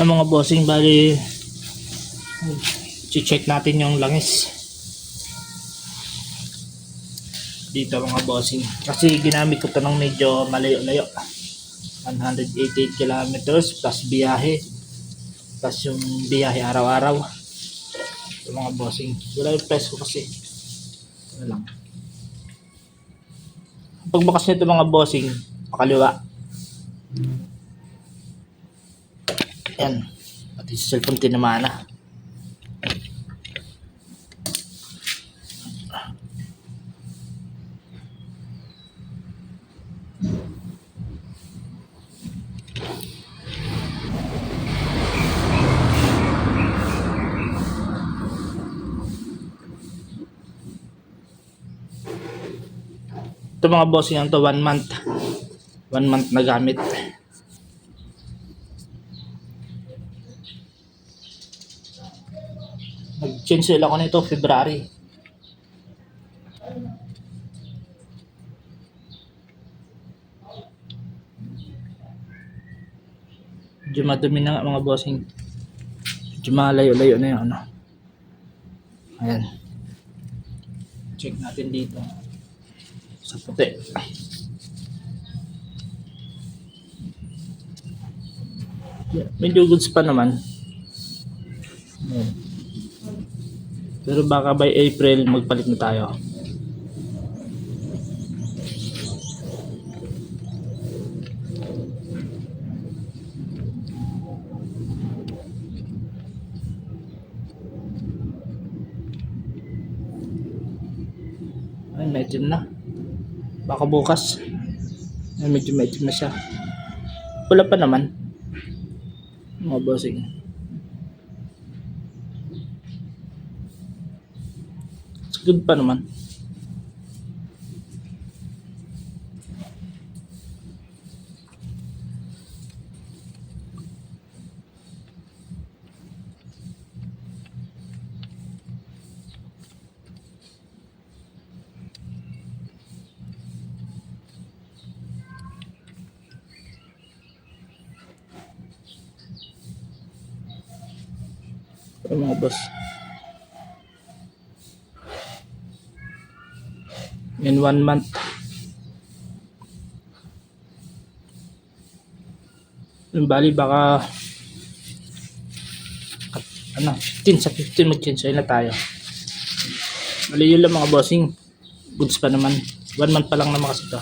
Na mga bossing, bali check natin yung langis dito mga bossing, kasi ginamit ko to ng medyo malayo-layo, 188 kilometers plus biyahe, plus yung biyahe araw-araw. Ito mga bossing, wala yung price ko kasi ano lang. Pagbukas nito mga bossing, pakaliwa yan, pati sa cellphone tinamana. Ito mga bossing, yan to 1 month na gamit. Nag-change sila ko nito February. Medyo madumi na nga mga bossing, medyo malayo-layo na yung ano. Ayan, check natin dito sa puti. Medyo goods pa naman. Ayan. Pero baka by April magpalit na tayo. Ay, medyo na. Baka bukas. Ay, medyo na siya. Wala pa naman. Mga bossing. Good pa naman. Ito mga boss. In 1 month. Yung bali baka ano, 15 sa 15 mag-change na tayo. Bali yun lang mga bossing. Goods pa naman. 1 month pa lang naman kasi ito.